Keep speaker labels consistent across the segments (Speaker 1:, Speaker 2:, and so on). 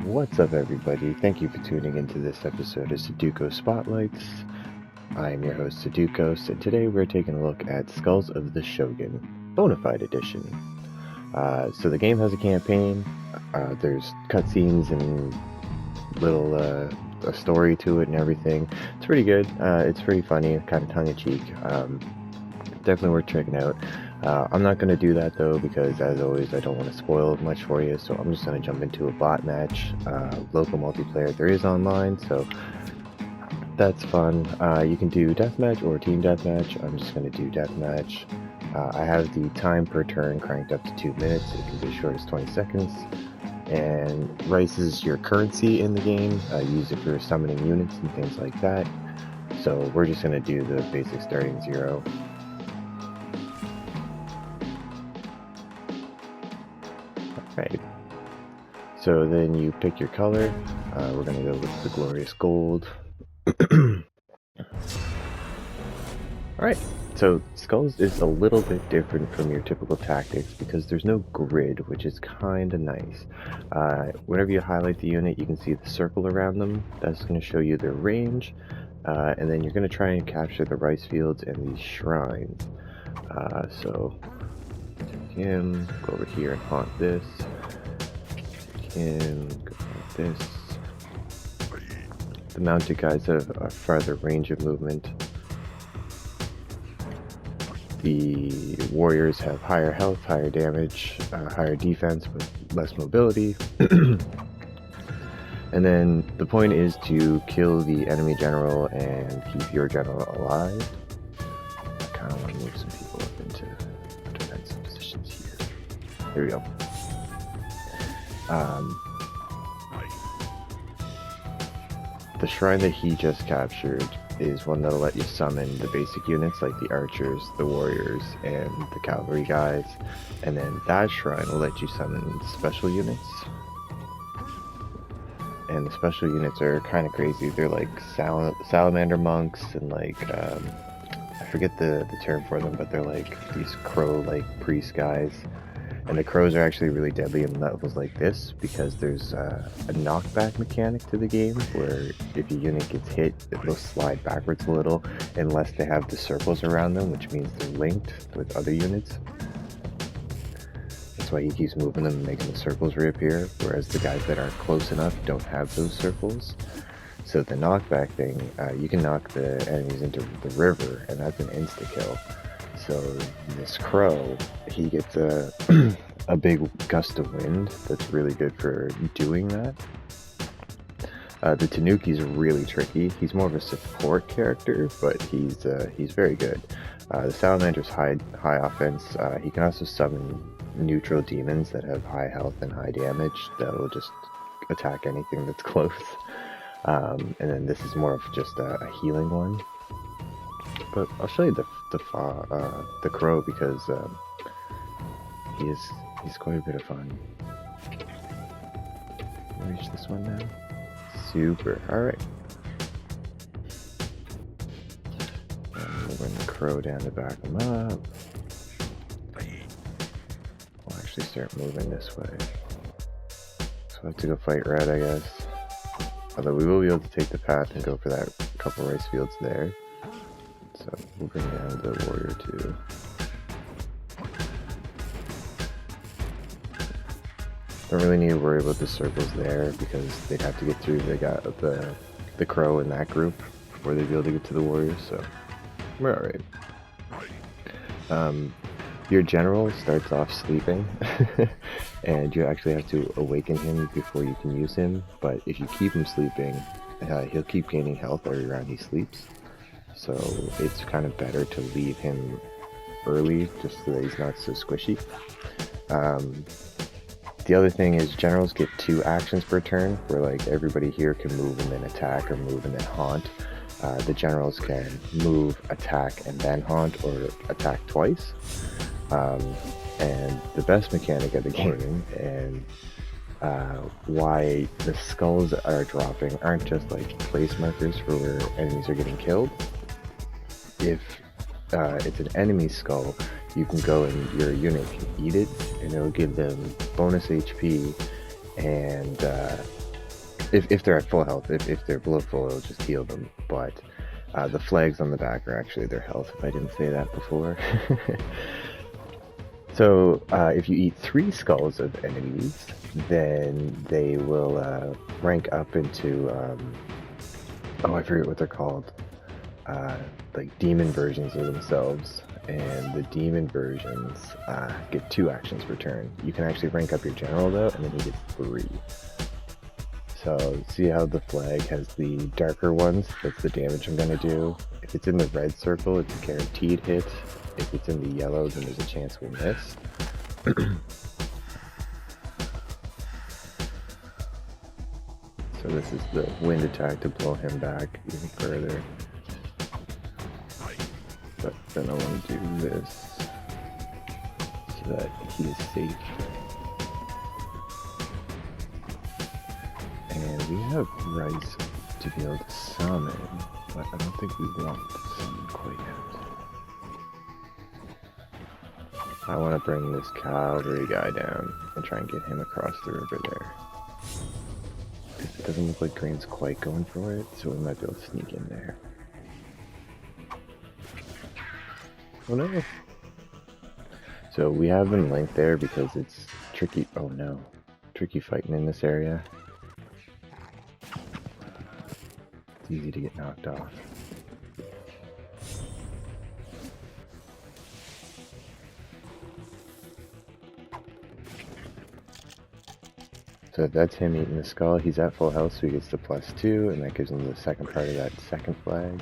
Speaker 1: What's up, everybody? Thank you for tuning into this episode of Sudoku Spotlights. I am your host, Sudoku, and today we're taking a look at Skulls of the Shogun, Bonafide Edition. So the game has a campaign, there's cutscenes and little a story to it and everything. It's pretty good, it's pretty funny, kind of tongue-in-cheek. Definitely worth checking out. I'm not going to do that though because, as always, I don't want to spoil much for you, so I'm just going to jump into a bot match. Local multiplayer, there is online, so that's fun. You can do deathmatch or team deathmatch. I'm just going to do deathmatch. I have the time per turn cranked up to 2 minutes. It can be as short as 20 seconds. And rice is your currency in the game. Use it for summoning units and things like that. So we're just going to do the basic starting 0. Right. So then you pick your color. We're going to go with the glorious gold. Alright, so Skulls is a little bit different from your typical tactics because there's no grid, which is kind of nice. Whenever you highlight the unit, you can see the circle around them. That's going to show you their range. And then you're going to try and capture the rice fields and these shrines. So take him, go over here and haunt this. Take him, go haunt this. The mounted guys have a farther range of movement. The warriors have higher health, higher damage, higher defense with less mobility. And then the point is to kill the enemy general and keep your general alive. I kind of want to move some people up into defensive positions here. There we go. The shrine that he just captured is one that'll let you summon the basic units like the archers, the warriors, and the cavalry guys. And then that shrine will let you summon special units. And the special units are kind of crazy. They're like salamander monks and like, I forget the term for them, but they're like these crow-like priest guys. And the crows are actually really deadly in levels like this because there's a knockback mechanic to the game where if a unit gets hit, they'll slide backwards a little unless they have the circles around them, which means they're linked with other units. That's why he keeps moving them and making the circles reappear, whereas the guys that aren't close enough don't have those circles. So the knockback thing, you can knock the enemies into the river, and that's an insta-kill. So this crow, he gets a big gust of wind that's really good for doing that. The Tanuki's really tricky. He's more of a support character, but he's very good. The Salamander's high offense. He can also summon neutral demons that have high health and high damage that'll just attack anything that's close. And then this is more of just a healing one. But I'll show you the crow because he's quite a bit of fun. Reach this one now. Super. All right. We'll bring the crow down to back him up. We'll actually start moving this way. So I have to go fight red, I guess. Although we will be able to take the path and go for that couple rice fields there. So we'll bring down the warrior too. Don't really need to worry about the circles there because they'd have to get through the crow in that group before they'd be able to get to the warriors, so we're alright. Your general starts off sleeping and you actually have to awaken him before you can use him, but if you keep him sleeping, he'll keep gaining health every round he sleeps. So it's kind of better to leave him early just so that he's not so squishy. The other thing is generals get 2 actions per turn, where like everybody here can move and then attack, or move and then haunt. The generals can move, attack, and then haunt, or attack twice. And the best mechanic of the game, and why the skulls are dropping aren't just like place markers for where enemies are getting killed. If it's an enemy skull, you can go and your unit can eat it, and it'll give them bonus HP and if they're at full health. If they're below full, it'll just heal them. But the flags on the back are actually their health, if I didn't say that before. So if you eat 3 skulls of enemies, then they will rank up into, oh, I forget what they're called, like demon versions of themselves. And the demon versions get 2 actions per turn. You can actually rank up your general though, and then you get 3. So see how the flag has the darker ones? That's the damage I'm going to do. If it's in the red circle, it's a guaranteed hit. If it's in the yellow, then there's a chance we'll miss. So this is the wind attack to blow him back even further. But then I want to do this so that he is safe. And we have rice to be able to summon, but I don't think we want to summon quite yet. I want to bring this cavalry guy down and try and get him across the river there. It doesn't look like Green's quite going for it, so we might be able to sneak in there. Oh no! So we have them linked there because it's tricky. Oh no. Tricky fighting in this area. It's easy to get knocked off. So that's him eating the skull. He's at full health, so he gets the +2, and that gives him the second part of that second flag.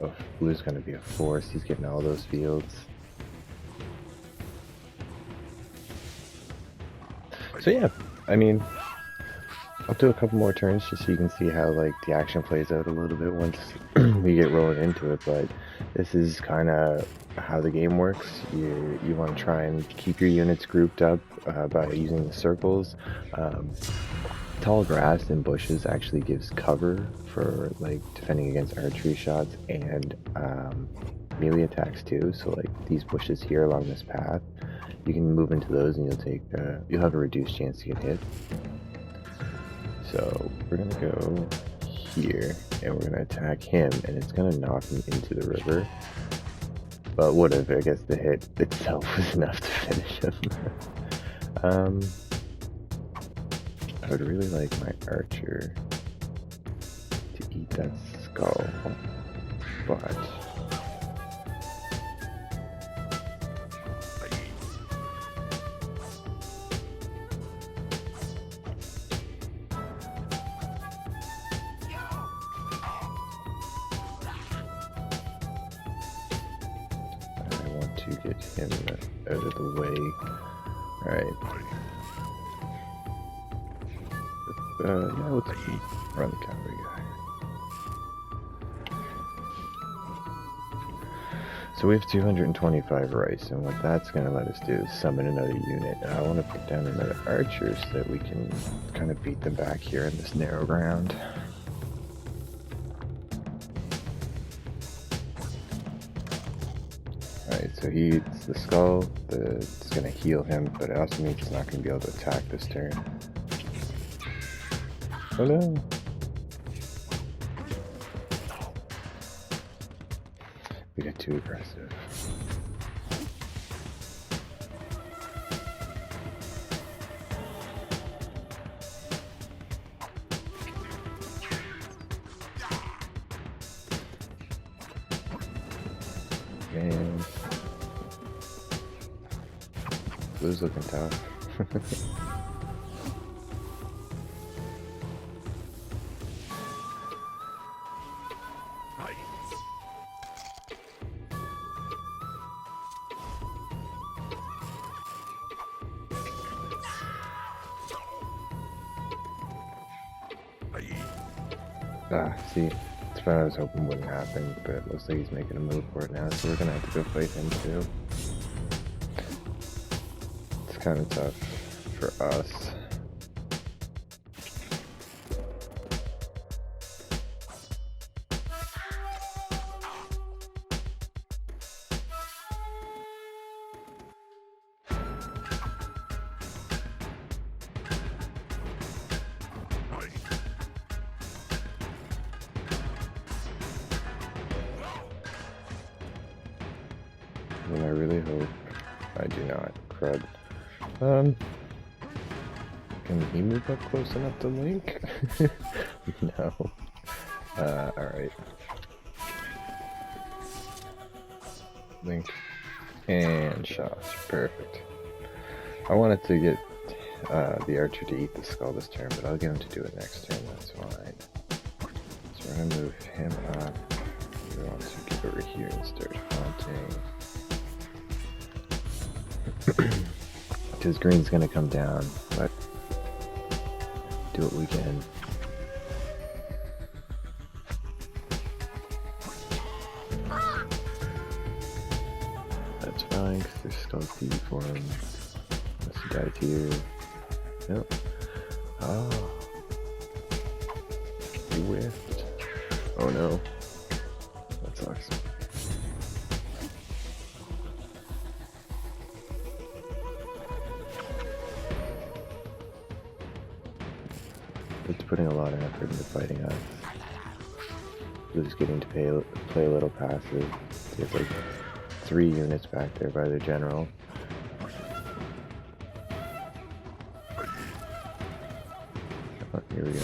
Speaker 1: Oh, blue's gonna be a force. He's getting all those fields. So yeah, I mean, I'll do a couple more turns just so you can see how like the action plays out a little bit once we get rolling into it. But this is kind of how the game works. You want to try and keep your units grouped up by using the circles. Tall grass and bushes actually gives cover for like defending against archery shots and melee attacks too. So like these bushes here along this path, you can move into those and you'll have a reduced chance to get hit. So we're gonna go here and we're gonna attack him, and it's gonna knock him into the river. But what if, I guess the hit itself was enough to finish him. I would really like my archer to eat that skull, but to get him out of the way. Alright. Yeah, let's run the cavalry guy. So we have 225 rice, and what that's going to let us do is summon another unit. And I want to put down another archer so that we can kind of beat them back here in this narrow ground. Alright, so he eats the skull. It's going to heal him, but it also means he's not going to be able to attack this turn. Oh no! We got too aggressive. And blue's looking tough. See, that's what I was hoping wouldn't happen, but it looks like he's making a move for it now, so we're gonna have to go fight him too. It's kind of tough for us. And I really hope I do not. Crud. Can he move up close enough to Link? No. Alright. Link and shots. Perfect. I wanted to get the archer to eat the skull this turn, but I'll get him to do it next turn, that's fine. So we're gonna move him up. We want to get over here and start haunting. Because green's gonna come down, but do what we can. That's fine, because there's skulls TV for him. Unless he dies here. Nope. Oh. He whiffed. Oh no. That sucks. It's putting a lot of effort into fighting us. Blue's getting to play a little passive. He has like 3 units back there by the general. Oh, here we go.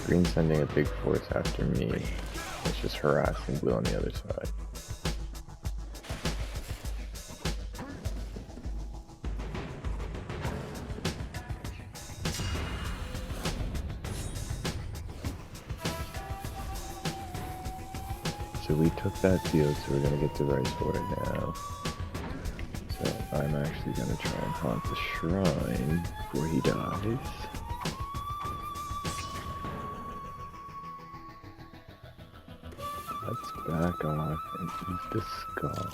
Speaker 1: Green's sending a big force after me. It's just harassing blue on the other side. So we took that field, so we're gonna get to Rice for it now. So I'm actually gonna try and haunt the shrine before he dies. Let's back off and eat the skull.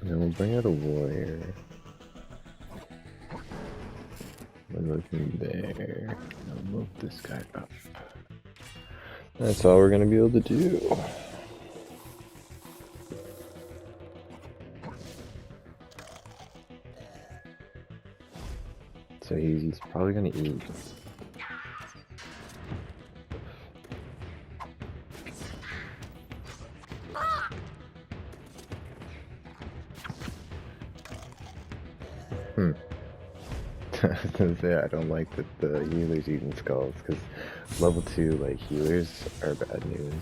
Speaker 1: And then we'll bring out a warrior. We're looking there. I'll move this guy up. That's all we're gonna be able to do. So he's probably gonna eat. I was gonna say I don't like that the healers eating skulls, because level 2 like healers are bad news.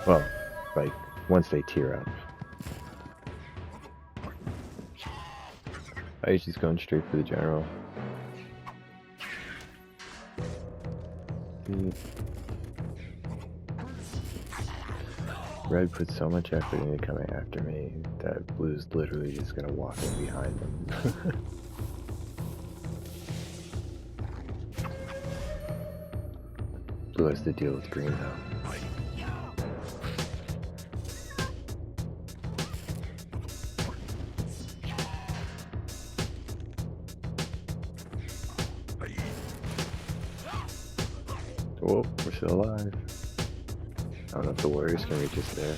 Speaker 1: Well, like once they tier up. She's going straight for the general. Red put so much effort into coming after me that blue's literally just gonna walk in behind them. Blue has to deal with green now. Oh, we're still alive. I don't know if the warriors can reach us there.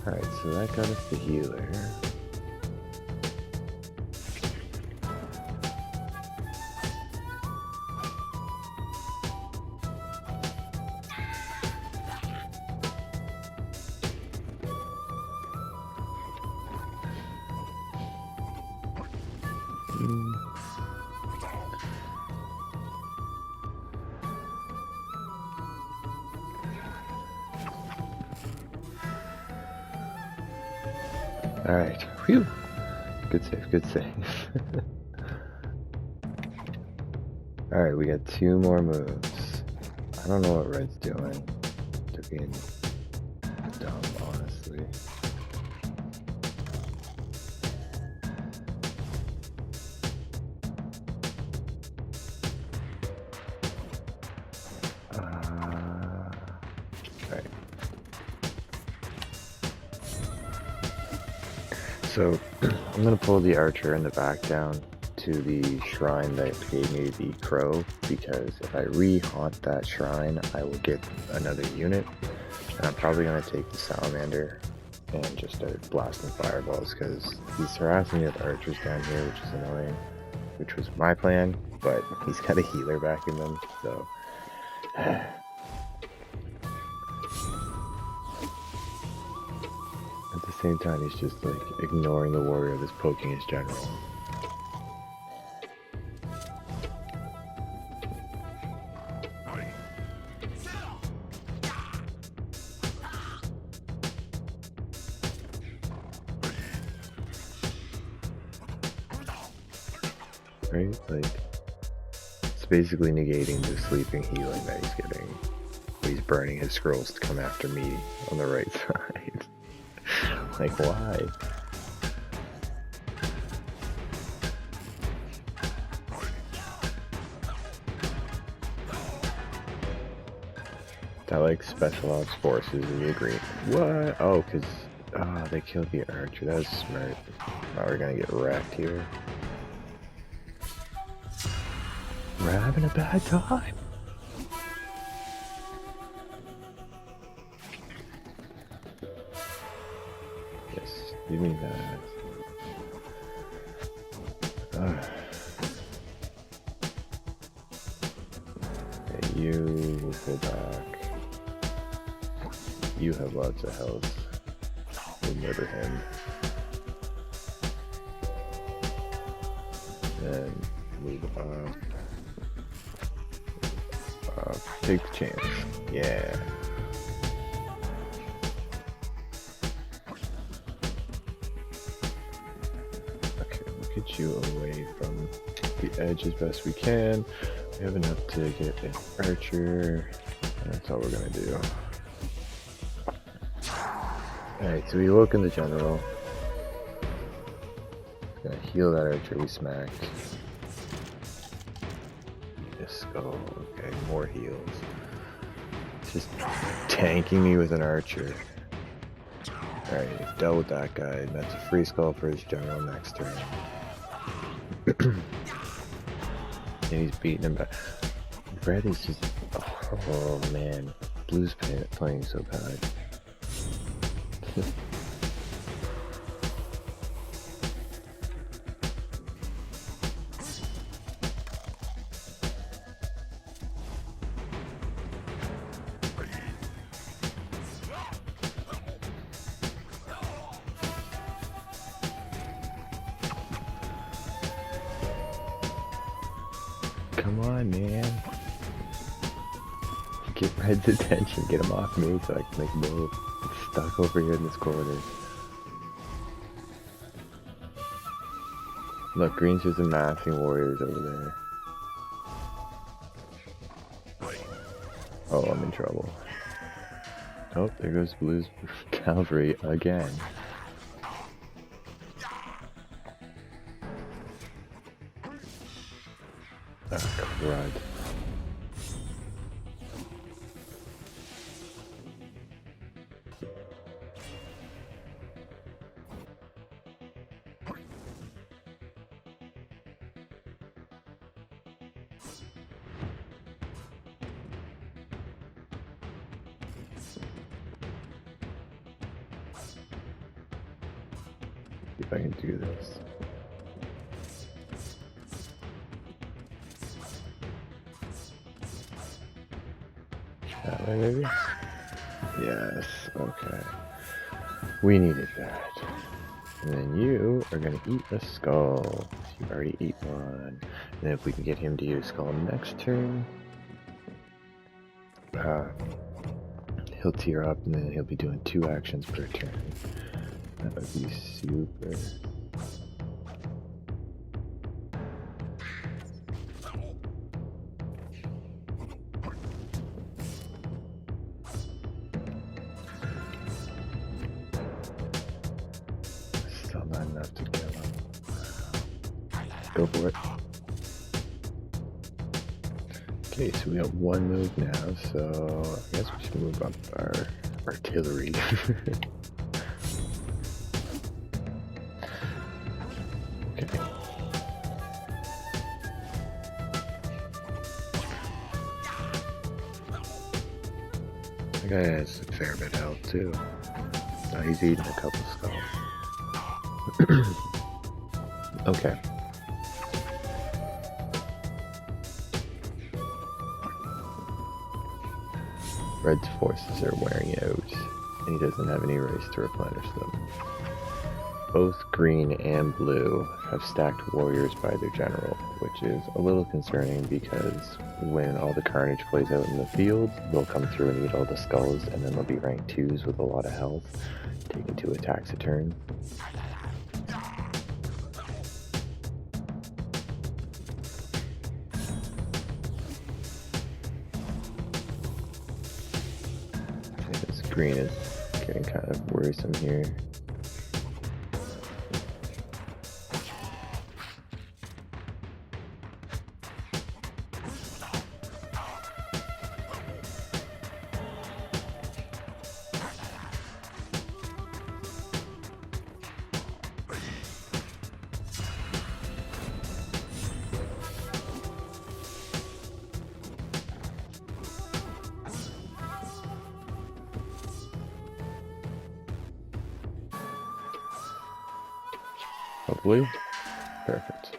Speaker 1: Alright, so that got us the healer. Alright, whew! Good save, good save. Alright, we got 2 more moves. I don't know what Red's doing. They're being dumb, honestly. So I'm gonna pull the archer in the back down to the shrine that gave me the crow, because if I re-haunt that shrine, I will get another unit. And I'm probably gonna take the salamander and just start blasting fireballs, because he's harassing me with archers down here, which is annoying, which was my plan, but he's got a healer backing them, so at the same time, he's just like ignoring the warrior that's poking his general. Right? Like, it's basically negating the sleeping healing that he's getting. But he's burning his scrolls to come after me on the right side. Like, why? That, like, special ops forces is agreeing. What? Oh, because they killed the archer. That was smart. Now we're gonna get wrecked here. We're having a bad time. Yes, give me that. Okay, you will pull back. You have lots of health. We'll murder him. Then move up. Take the chance. Yeah. Okay, we'll get you away from the edge as best we can. We have enough to get an archer, and that's all we're gonna do. Alright, so we awoken the general. Gonna heal that archer we smacked. Skull. Okay, more heals. Just tanking me with an archer. Alright, dealt with that guy. That's a free skull for his general next turn. And he's beating him back. Red is just... Oh man. Blue's playing so bad. Come on, man. Get Red's attention. Get him off me so I can make a move. It's stuck over here in this corner. Look, Green's just amassing warriors over there. Oh, I'm in trouble. Oh, there goes Blue's cavalry again. Oh, crud. See if I can do this. That way, maybe? Yes, okay. We needed that. And then you are gonna eat a skull. You already eat one. And then if we can get him to eat a skull next turn, he'll tear up and then he'll be doing 2 actions per turn. That would be super. Still not enough to kill him. Go for it. Okay, so we got 1 move now, so I guess we should move up our artillery. Okay. The guy has a fair bit of health too. Oh, he's eating a couple skulls. Okay. Red's forces are wearing out, and he doesn't have any race to replenish them. Both green and blue have stacked warriors by their general, which is a little concerning because when all the carnage plays out in the field, they'll come through and eat all the skulls, and then they'll be rank 2s with a lot of health, taking 2 attacks a turn. This green is getting kind of worrisome here. Hopefully. Perfect.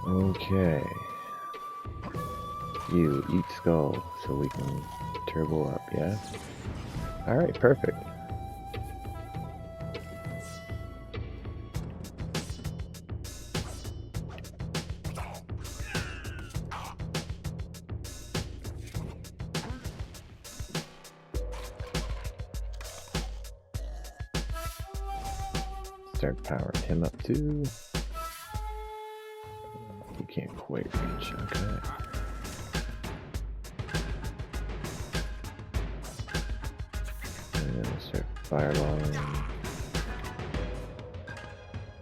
Speaker 1: Okay. You eat skull so we can turbo up, yeah? Alright, perfect. Start powering him up too. You can't quite reach, okay. And then we'll start fireballing.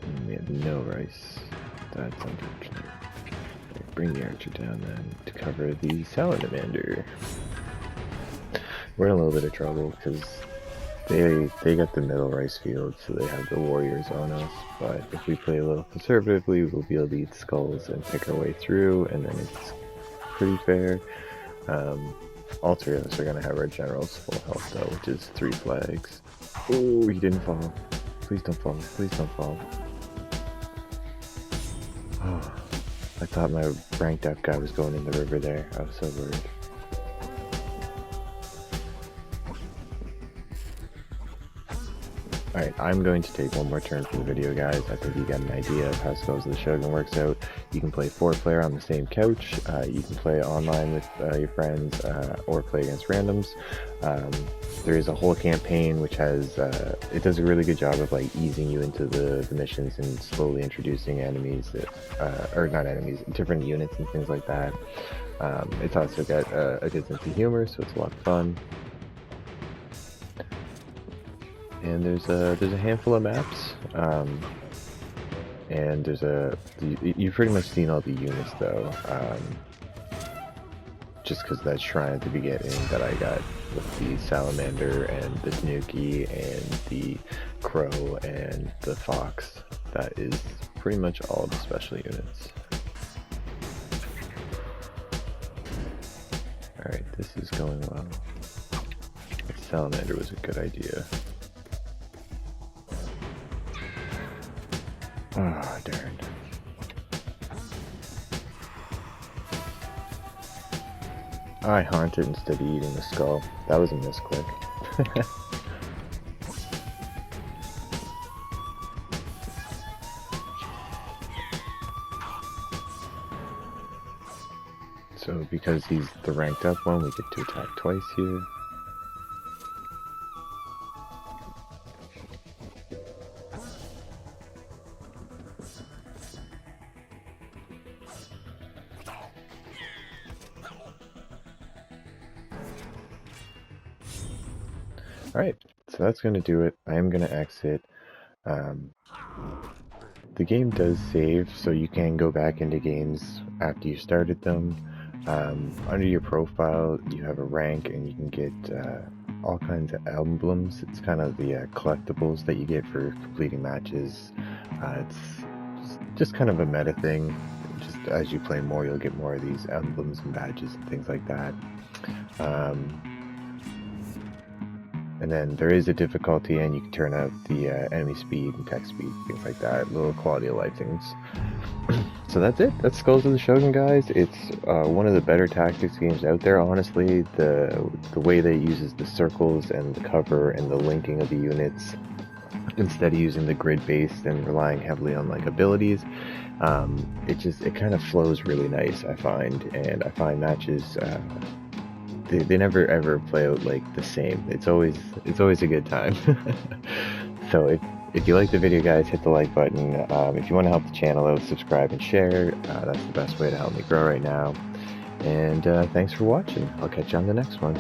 Speaker 1: And we have no rice. That's unfortunate. Bring the archer down then to cover the salamander. We're in a little bit of trouble because they got the middle rice field, so they have the warriors on us, but if we play a little conservatively, we'll be able to eat skulls and pick our way through, and then it's pretty fair. All 3 of us are going to have our general's full health though, which is 3 flags. Oh, he didn't fall. Please don't fall. Please don't fall. Oh, I thought my ranked up guy was going in the river there. I was so worried. Alright, I'm going to take one more turn from the video, guys. I think you got an idea of how Skulls of the Shogun works out. You can play 4-player on the same couch, you can play online with your friends, or play against randoms. There is a whole campaign which has, it does a really good job of like easing you into the missions and slowly introducing enemies, that, or not enemies, different units and things like that. It's also got a good sense of humor, so it's a lot of fun. And there's a handful of maps, and you've pretty much seen all the units though, just because that shrine at the beginning that I got with the salamander and the tanuki and the crow and the fox, that is pretty much all the special units. Alright, this is going well. The salamander was a good idea. Ah, oh, darn. I haunted instead of eating the skull. That was a misclick. So because he's the ranked up one, we get to attack twice here. Alright, so that's going to do it. I am going to exit. The game does save, so you can go back into games after you started them. Under your profile, you have a rank, and you can get all kinds of emblems. It's kind of the collectibles that you get for completing matches. It's just kind of a meta thing. Just as you play more, you'll get more of these emblems and badges and things like that. And then there is a difficulty, and you can turn up the enemy speed and tech speed, things like that, little quality of life things. So that's it. That's Skulls of the Shogun, guys. It's one of the better tactics games out there, honestly. The way that it uses the circles and the cover and the linking of the units, instead of using the grid based and relying heavily on like abilities, it kind of flows really nice, I find. And I find matches, they never ever play out like the same. It's always a good time. So if you like the video, guys, hit the like button. If you want to help the channel out, subscribe and share. That's the best way to help me grow right now. And thanks for watching. I'll catch you on the next one.